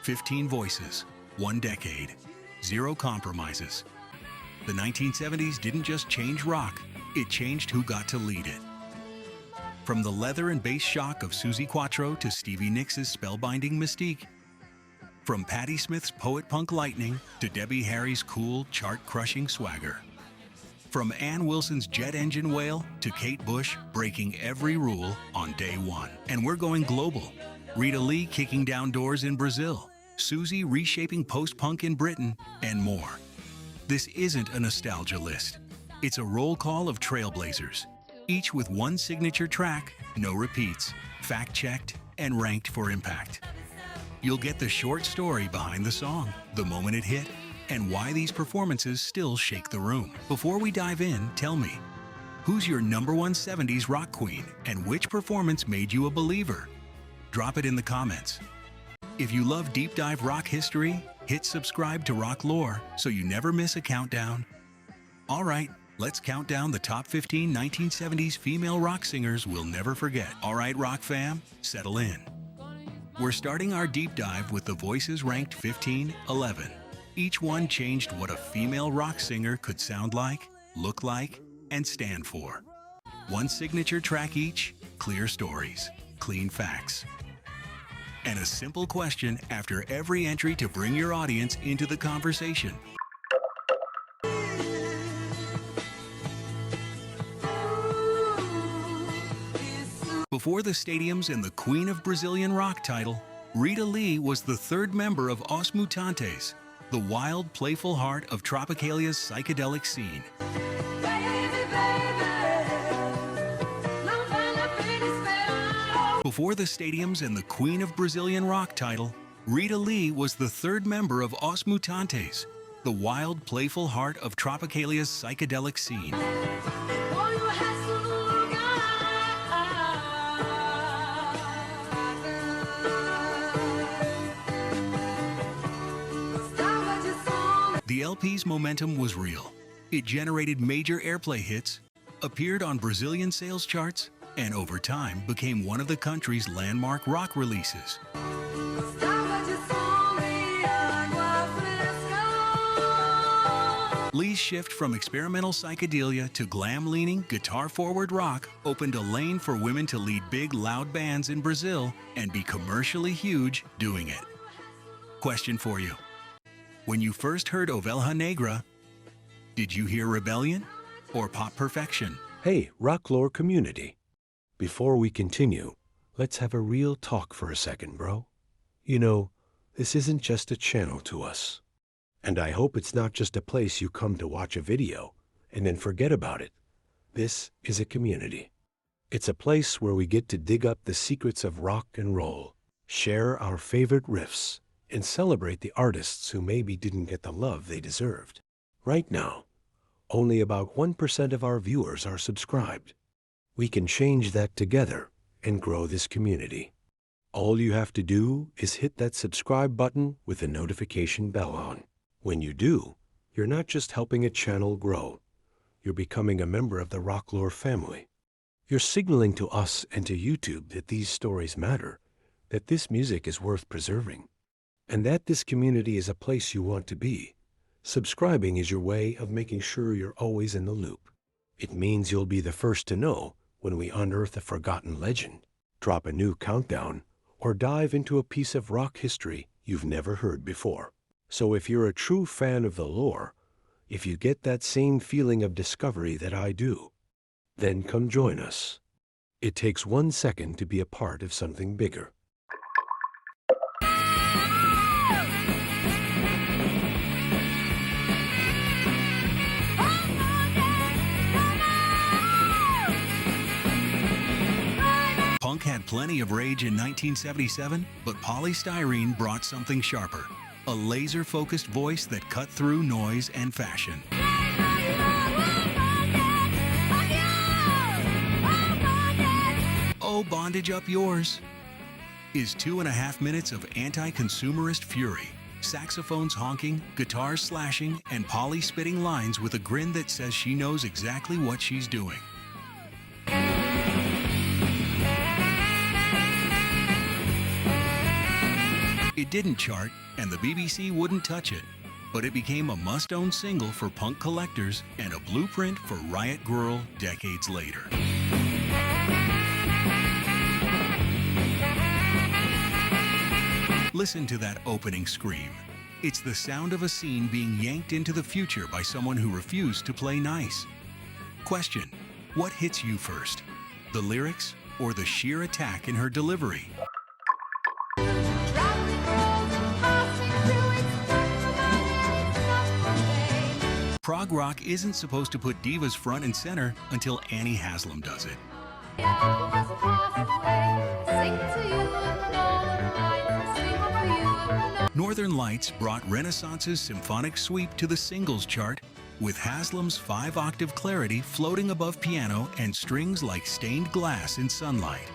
15 voices, 1 decade, 0 compromises. The 1970s didn't just change rock, it changed who got to lead it. From the leather and bass shock of Suzi Quatro to Stevie Nicks' spellbinding Mystique. From Patti Smith's poet punk lightning to Debbie Harry's cool, chart-crushing swagger. From Ann Wilson's jet engine wail to Kate Bush breaking every rule on day one. And we're going global. Rita Lee kicking down doors in Brazil, Siouxsie reshaping post-punk in Britain, and more. This isn't a nostalgia list. It's a roll call of trailblazers, each with one signature track, no repeats, fact-checked and ranked for impact. You'll get the short story behind the song, the moment it hit, and why these performances still shake the room. Before we dive in, tell me, who's your #1 70s rock queen and which performance made you a believer? Drop it in the comments. If you love deep dive rock history, hit subscribe to Rock Lore so you never miss a countdown. All right, let's count down the top 15 1970s female rock singers we'll never forget. All right, rock fam, settle in. We're starting our deep dive with the voices ranked 15-11. Each one changed what a female rock singer could sound like, look like, and stand for. One signature track each, clear stories, clean facts. And a simple question after every entry to bring your audience into the conversation. Before the stadiums and the Queen of Brazilian Rock title, Rita Lee was the third member of Os Mutantes, the wild, playful heart of Tropicalia's psychedelic scene. Before the stadiums and the Queen of Brazilian Rock title, Rita Lee was the third member of Os Mutantes, the wild, playful heart of Tropicalia's psychedelic scene. The LP's momentum was real. It generated major airplay hits, appeared on Brazilian sales charts, and over time became one of the country's landmark rock releases. Lee's shift from experimental psychedelia to glam-leaning, guitar-forward rock opened a lane for women to lead big, loud bands in Brazil and be commercially huge doing it. Question for you. When you first heard Ovelha Negra, did you hear rebellion or pop perfection? Hey, Rock Lore community. Before we continue, let's have a real talk for a second, bro. You know, this isn't just a channel to us. And I hope it's not just a place you come to watch a video and then forget about it. This is a community. It's a place where we get to dig up the secrets of rock and roll, share our favorite riffs, and celebrate the artists who maybe didn't get the love they deserved. Right now, only about 1% of our viewers are subscribed. We can change that together and grow this community. All you have to do is hit that subscribe button with the notification bell on. When you do, you're not just helping a channel grow, you're becoming a member of the Rock Lore family. You're signaling to us and to YouTube that these stories matter, that this music is worth preserving, and that this community is a place you want to be. Subscribing is your way of making sure you're always in the loop. It means you'll be the first to know when we unearth a forgotten legend, drop a new countdown, or dive into a piece of rock history you've never heard before. So if you're a true fan of the lore, if you get that same feeling of discovery that I do, then come join us. It takes 1 second to be a part of something bigger. Punk had plenty of rage in 1977, but Styrene brought something sharper. A laser-focused voice that cut through noise and fashion. Oh, bondage up yours is 2.5 minutes of anti-consumerist fury. Saxophones honking, guitars slashing, and Polly spitting lines with a grin that says she knows exactly what she's doing. It didn't chart, and the BBC wouldn't touch it, but it became a must-own single for punk collectors and a blueprint for Riot Grrrl decades later. Listen to that opening scream. It's the sound of a scene being yanked into the future by someone who refused to play nice. Question: what hits you first? The lyrics or the sheer attack in her delivery? Prog rock isn't supposed to put divas front and center until Annie Haslam does it. Northern Lights brought Renaissance's symphonic sweep to the singles chart, with Haslam's 5-octave clarity floating above piano and strings like stained glass in sunlight.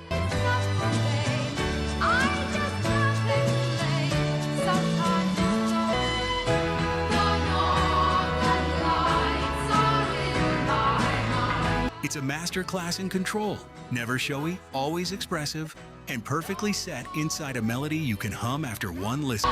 It's a masterclass in control, never showy, always expressive, and perfectly set inside a melody you can hum after one listen.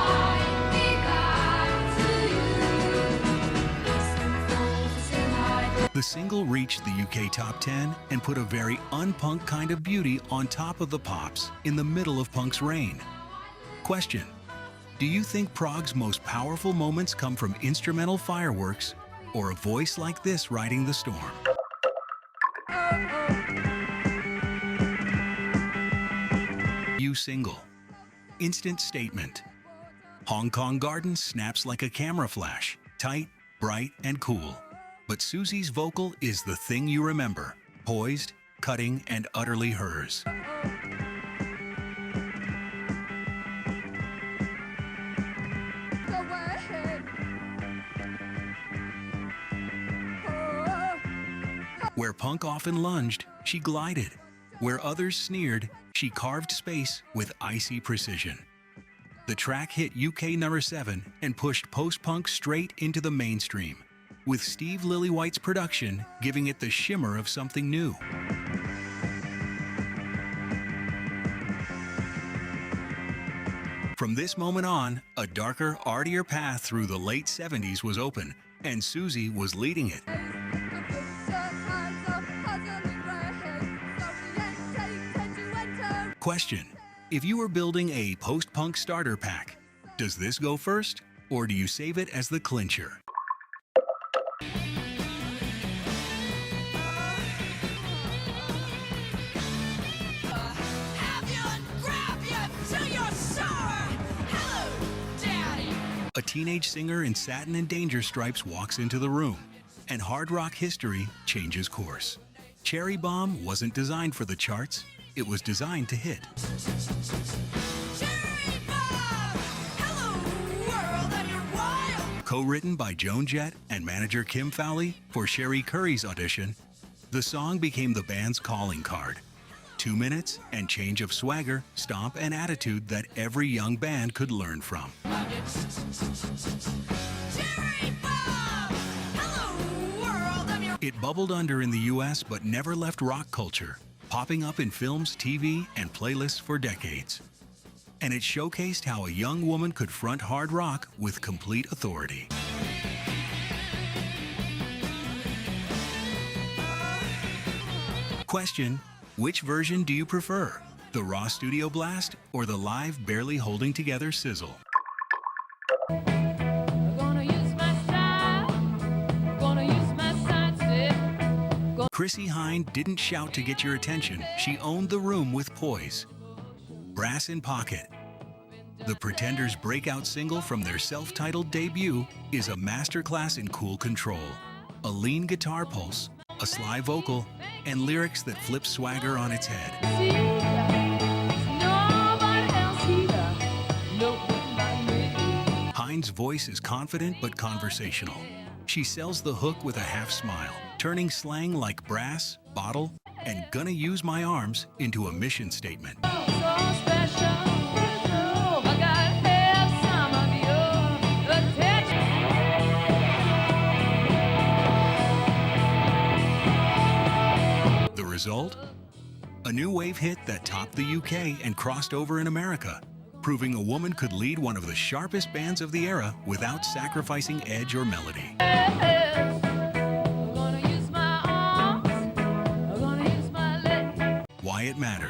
The single reached the UK top 10 and put a very unpunk kind of beauty on top of the pops in the middle of punk's reign. Question: do you think prog's most powerful moments come from instrumental fireworks or a voice like this riding the storm? You single. Instant statement. Hong Kong Garden snaps like a camera flash, tight, bright, and cool. But Suzi's vocal is the thing you remember, poised, cutting, and utterly hers. Where punk often lunged, she glided. Where others sneered, she carved space with icy precision. The track hit UK number 7 and pushed post-punk straight into the mainstream, with Steve Lillywhite's production giving it the shimmer of something new. From this moment on, a darker, artier path through the late 70s was open, and Suzi was leading it. Question: if you were building a post-punk starter pack, does this go first, or do you save it as the clincher? A teenage singer in satin and danger stripes walks into the room, and hard rock history changes course. Cherry Bomb wasn't designed for the charts, it was designed to hit. Co-written by Joan Jett and manager Kim Fowley for Cherie Currie's audition, the song became the band's calling card. 2 minutes and change of swagger, stomp, and attitude that every young band could learn from. It bubbled under in the US but never left rock culture, popping up in films, TV, and playlists for decades. And it showcased how a young woman could front hard rock with complete authority. Question: which version do you prefer? The raw studio blast or the live, barely holding together sizzle? Chrissie Hynde didn't shout to get your attention. She owned the room with poise. Brass in Pocket. The Pretenders' breakout single from their self-titled debut is a masterclass in cool control. A lean guitar pulse, a sly vocal, and lyrics that flip swagger on its head. Hynde's voice is confident but conversational. She sells the hook with a half smile, turning slang like brass, bottle, and gonna use my arms into a mission statement. The result? A new wave hit that topped the UK and crossed over in America, proving a woman could lead one of the sharpest bands of the era without sacrificing edge or melody. Why it mattered.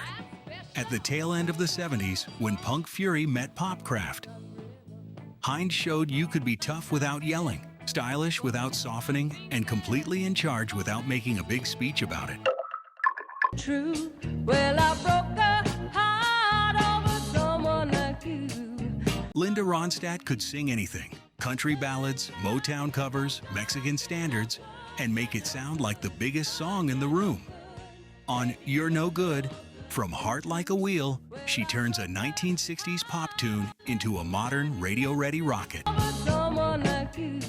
At the tail end of the 70s, when punk fury met popcraft, Hynde showed you could be tough without yelling, stylish without softening, and completely in charge without making a big speech about it. True. Well, I broke the heart over someone like you. Linda Ronstadt could sing anything, country ballads, Motown covers, Mexican standards, and make it sound like the biggest song in the room. On You're No Good, from Heart Like a Wheel, she turns a 1960s pop tune into a modern radio-ready rocket. Someone like you.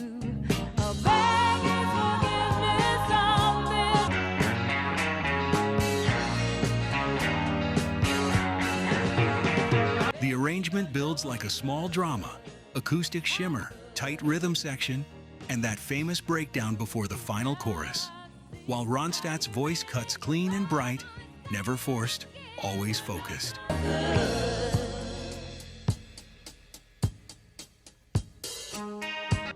I beg you forgiveness on this. The arrangement builds like a small drama, acoustic shimmer, tight rhythm section, and that famous breakdown before the final chorus. While Ronstadt's voice cuts clean and bright, never forced, always focused.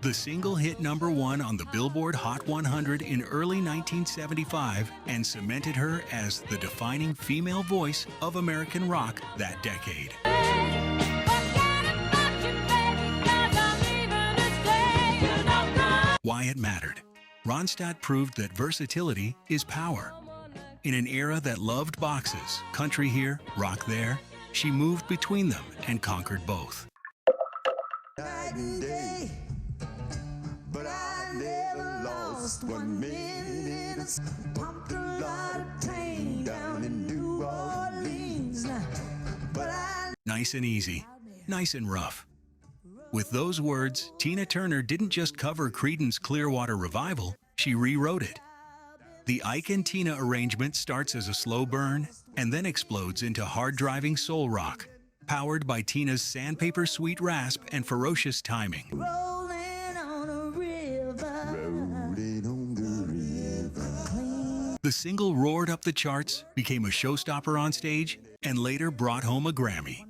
The single hit #1 on the Billboard Hot 100 in early 1975 and cemented her as the defining female voice of American rock that decade. Why it mattered. Ronstadt proved that versatility is power. In an era that loved boxes, country here, rock there, she moved between them and conquered both. Night and day, but I never lost 1 minute. Pumped a lot of pain down in New Orleans, but I... Nice and easy, nice and rough. With those words, Tina Turner didn't just cover Creedence Clearwater Revival, she rewrote it. The Ike and Tina arrangement starts as a slow burn and then explodes into hard-driving soul rock, powered by Tina's sandpaper sweet rasp and ferocious timing. Rolling on a river. Rolling on the river. The single roared up the charts, became a showstopper on stage, and later brought home a Grammy.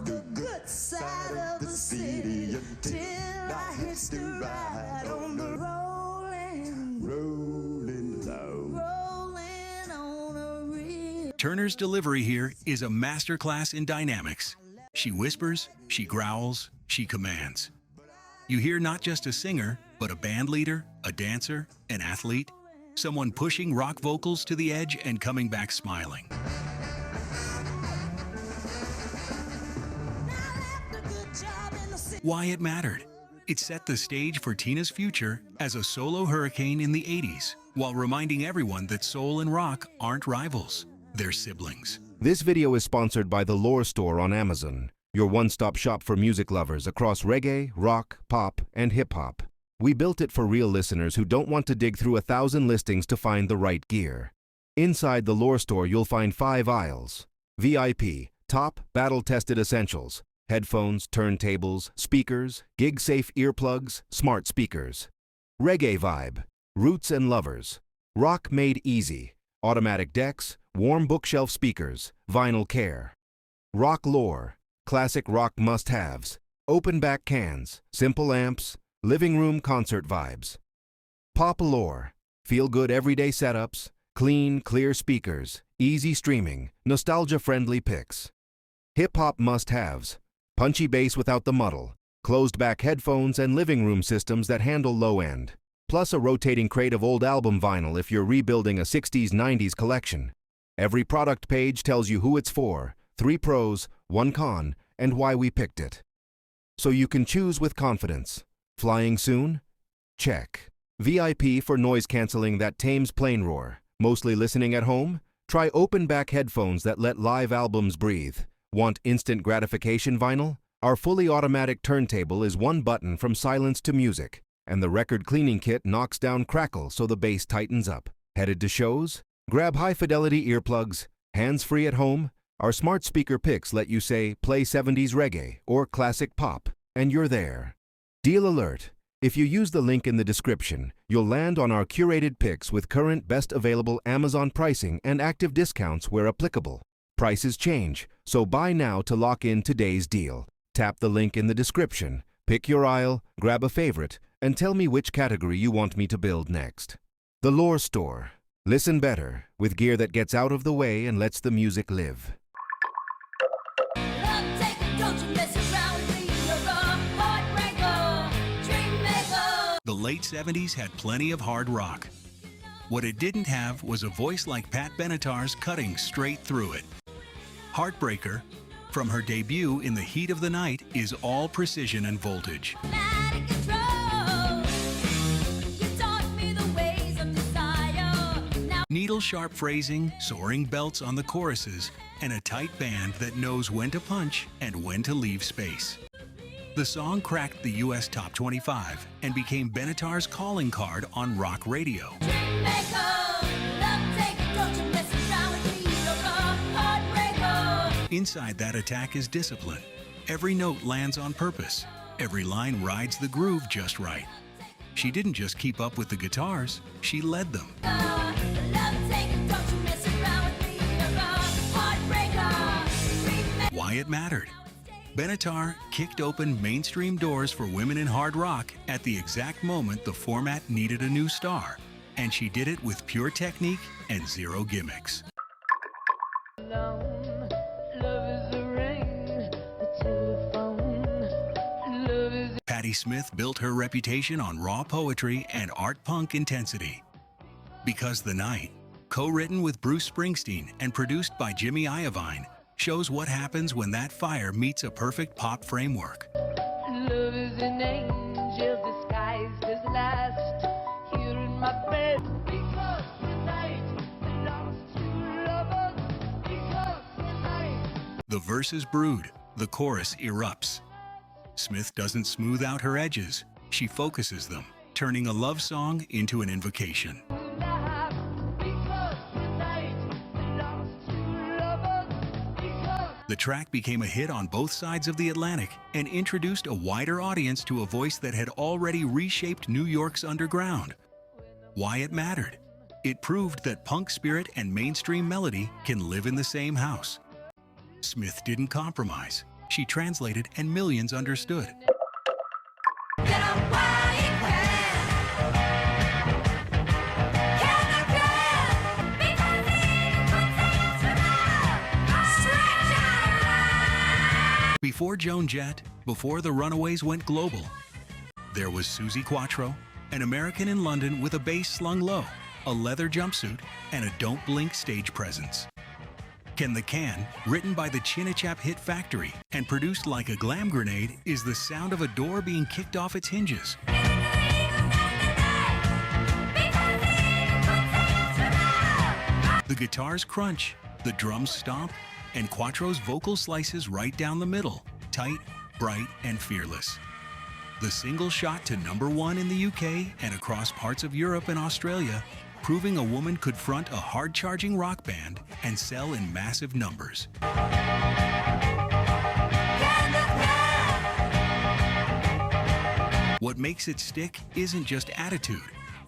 The good side of the city till I hit the ride on the rolling, Rolling low. rolling on a river. Turner's delivery here is a masterclass in dynamics. She whispers, she growls, she commands. You hear not just a singer, but a band leader, a dancer, an athlete, someone pushing rock vocals to the edge and coming back smiling. Why it mattered. It set the stage for Tina's future as a solo hurricane in the 80s, while reminding everyone that soul and rock aren't rivals, they're siblings. This video is sponsored by the Lore Store on Amazon, your one-stop shop for music lovers across reggae, rock, pop, and hip-hop. We built it for real listeners who don't want to dig through 1,000 listings to find the right gear. Inside the Lore Store, you'll find 5 aisles. VIP, top, battle-tested essentials. Headphones, turntables, speakers, gig-safe earplugs, smart speakers. Reggae vibe, roots and lovers. Rock made easy, automatic decks, warm bookshelf speakers, vinyl care. Rock lore, classic rock must-haves, open back cans, simple amps, living room concert vibes. Pop lore, feel-good everyday setups, clean, clear speakers, easy streaming, nostalgia-friendly picks. Hip-hop must-haves, punchy bass without the muddle, closed-back headphones and living room systems that handle low end, plus a rotating crate of old album vinyl if you're rebuilding a 60s, 90s collection. Every product page tells you who it's for, 3 pros, 1 con, and why we picked it. So you can choose with confidence. Flying soon? Check. VIP for noise canceling that tames plane roar. Mostly listening at home? Try open-back headphones that let live albums breathe. Want instant gratification vinyl? Our fully automatic turntable is 1 button from silence to music, and the record cleaning kit knocks down crackle so the bass tightens up. Headed to shows? Grab high-fidelity earplugs. Hands-free at home? Our smart speaker picks let you say, play 70s reggae or classic pop, and you're there. Deal alert. If you use the link in the description, you'll land on our curated picks with current best available Amazon pricing and active discounts where applicable. Prices change, So buy now to lock in today's deal. Tap the link in the description, pick your aisle, grab a favorite, and tell me which category you want me to build next. The Lore Store. Listen better, with gear that gets out of the way and lets the music live. The late 70s had plenty of hard rock. What it didn't have was a voice like Pat Benatar's cutting straight through it. Heartbreaker, from her debut in the heat of the night, is all precision and voltage. Needle-sharp phrasing, soaring belts on the choruses, and a tight band that knows when to punch and when to leave space. The song cracked the US Top 25 and became Benatar's calling card on rock radio. Inside that attack is discipline. Every note lands on purpose. Every line rides the groove just right. She didn't just keep up with the guitars, she led them. Why it mattered. Benatar kicked open mainstream doors for women in hard rock at the exact moment the format needed a new star, and she did it with pure technique and zero gimmicks. Patti Smith built her reputation on raw poetry and art punk intensity. Because the Night, co-written with Bruce Springsteen and produced by Jimmy Iovine, shows what happens when that fire meets a perfect pop framework. Love is an angel disguised as last here in my bed. Because tonight belongs to lovers. Because tonight. The verses brood, the chorus erupts. Smith doesn't smooth out her edges, she focuses them, turning a love song into an invocation. The track became a hit on both sides of the Atlantic and introduced a wider audience to a voice that had already reshaped New York's underground. Why it mattered. It proved that punk spirit and mainstream melody can live in the same house. Smith didn't compromise. She translated and millions understood. Before Joan Jett, before the Runaways went global, there was Suzi Quatro, an American in London with a bass slung low, a leather jumpsuit, and a don't blink stage presence. Can the Can, written by the Chinachap Hit Factory and produced like a glam grenade, is the sound of a door being kicked off its hinges. The guitars crunch, the drums stomp, and Quatro's vocal slices right down the middle, tight, bright, and fearless. The single shot to #1 in the UK and across parts of Europe and Australia, proving a woman could front a hard-charging rock band and sell in massive numbers. What makes it stick isn't just attitude,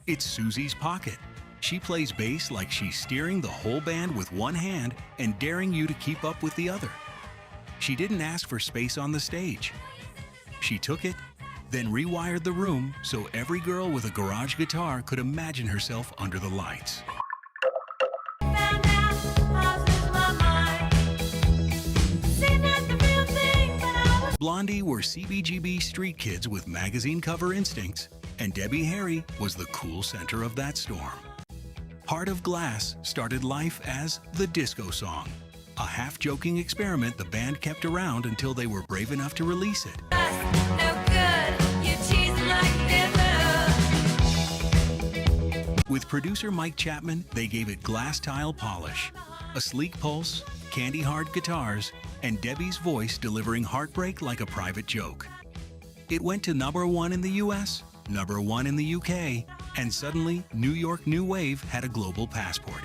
it's Suzi's pocket. She plays bass like she's steering the whole band with one hand and daring you to keep up with the other. She didn't ask for space on the stage. She took it, then rewired the room so every girl with a garage guitar could imagine herself under the lights. Blondie were CBGB street kids with magazine cover instincts, and Debbie Harry was the cool center of that storm. Heart of Glass started life as the disco song, a half-joking experiment the band kept around until they were brave enough to release it. With producer Mike Chapman, they gave it glass tile polish, a sleek pulse, candy-hard guitars, and Debbie's voice delivering heartbreak like a private joke. It went to #1 in the US, #1 in the UK, and suddenly New York New Wave had a global passport.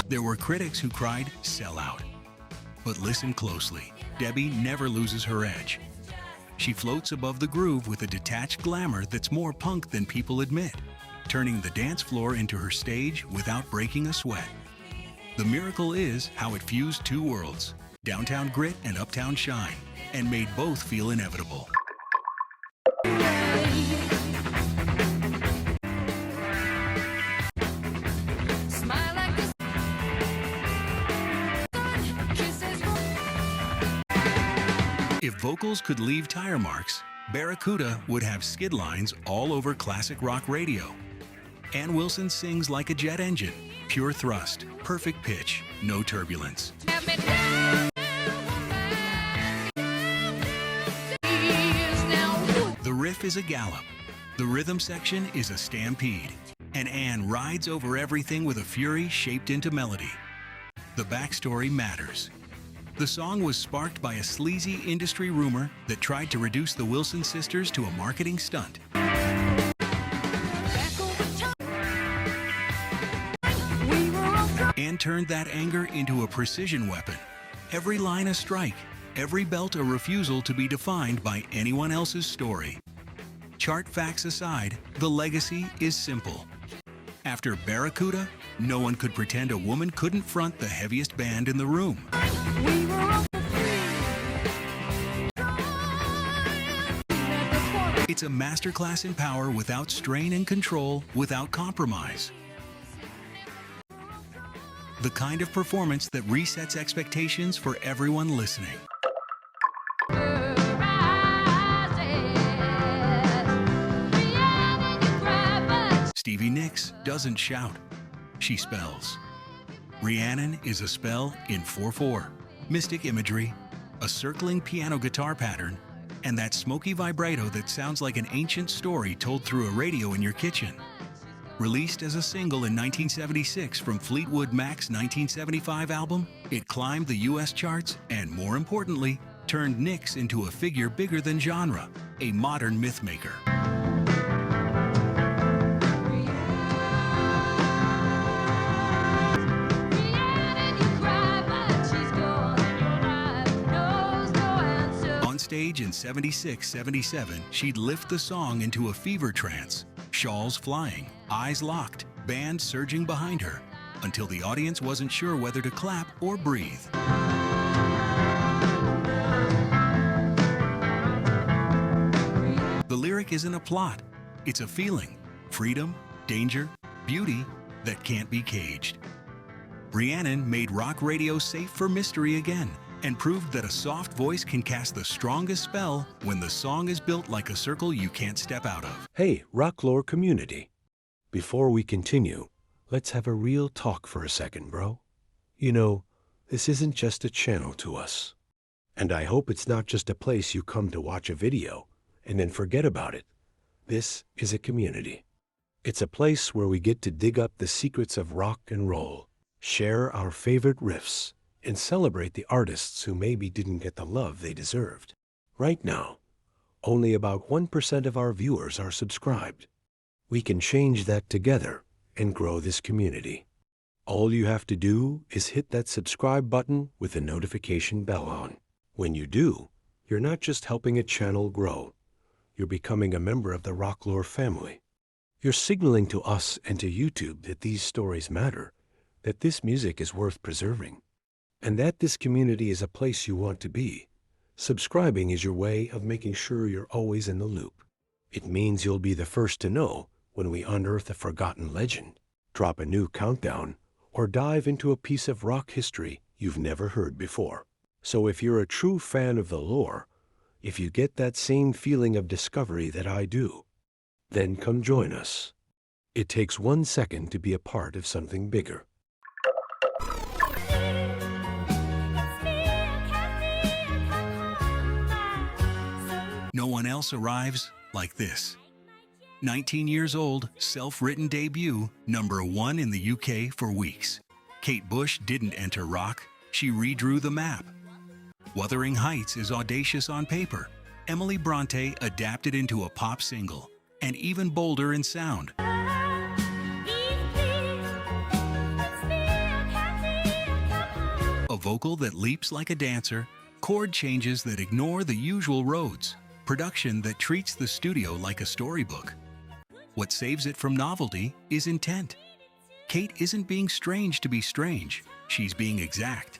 There were critics who cried, "Sell out." But listen closely, Debbie never loses her edge. She floats above the groove with a detached glamour that's more punk than people admit. turning the dance floor into her stage without breaking a sweat. The miracle is how it fused two worlds, downtown grit and uptown shine, and made both feel inevitable. If vocals could leave tire marks, Barracuda would have skid lines all over classic rock radio. Ann Wilson sings like a jet engine, pure thrust, perfect pitch, no turbulence. The riff is a gallop, the rhythm section is a stampede, and Ann rides over everything with a fury shaped into melody. The backstory matters. The song was sparked by a sleazy industry rumor that tried to reduce the Wilson sisters to a marketing stunt. Ann turned that anger into a precision weapon. Every line a strike, every belt a refusal to be defined by anyone else's story. Chart facts aside, the legacy is simple. After Barracuda, no one could pretend a woman couldn't front the heaviest band in the room. It's a masterclass in power without strain and control, without compromise. The kind of performance that resets expectations for everyone listening. Stevie Nicks doesn't shout, she spells. Rhiannon is a spell in 4/4. Mystic imagery, a circling piano guitar pattern, and that smoky vibrato that sounds like an ancient story told through a radio in your kitchen. Released as a single in 1976 from Fleetwood Mac's 1975 album, it climbed the US charts and, more importantly, turned Nicks into a figure bigger than genre, a modern mythmaker. Stage in 76-77, she'd lift the song into a fever trance, shawls flying, eyes locked, band surging behind her, until the audience wasn't sure whether to clap or breathe. The lyric isn't a plot, it's a feeling, freedom, danger, beauty that can't be caged. Rhiannon made rock radio safe for mystery again, and proved that a soft voice can cast the strongest spell when the song is built like a circle you can't step out of. Hey, Rocklore community. Before we continue, let's have a real talk for a second, bro. You know, this isn't just a channel to us. And I hope it's not just a place you come to watch a video and then forget about it. This is a community. It's a place where we get to dig up the secrets of rock and roll, share our favorite riffs, and celebrate the artists who maybe didn't get the love they deserved. Right now, only about 1% of our viewers are subscribed. We can change that together and grow this community. All you have to do is hit that subscribe button with the notification bell on. When you do, you're not just helping a channel grow, you're becoming a member of the Rocklore family. You're signaling to us and to YouTube that these stories matter, that this music is worth preserving, and that this community is a place you want to be. Subscribing is your way of making sure you're always in the loop. It means you'll be the first to know when we unearth a forgotten legend, drop a new countdown, or dive into a piece of rock history you've never heard before. So if you're a true fan of the lore, if you get that same feeling of discovery that I do, then come join us. It takes 1 second to be a part of something bigger. No one else arrives like this. 19 years old, self-written debut, #1 in the UK for weeks. Kate Bush didn't enter rock, she redrew the map. Wuthering Heights is audacious on paper. Emily Bronte adapted into a pop single, and even bolder in sound. A vocal that leaps like a dancer, chord changes that ignore the usual roads, production that treats the studio like a storybook. What saves it from novelty is intent. Kate isn't being strange to be strange, she's being exact.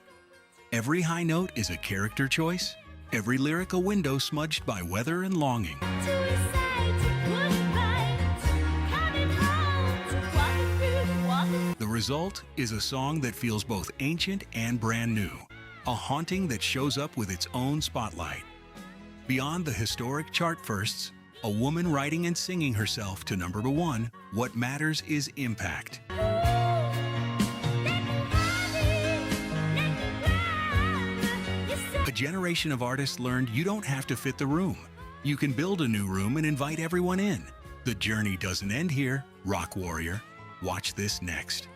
Every high note is a character choice, every lyric a window smudged by weather and longing. The result is a song that feels both ancient and brand new, a haunting that shows up with its own spotlight. Beyond the historic chart firsts, a woman writing and singing herself to number one, what matters is impact. A generation of artists learned you don't have to fit the room. You can build a new room and invite everyone in. The journey doesn't end here, rock warrior. Watch this next.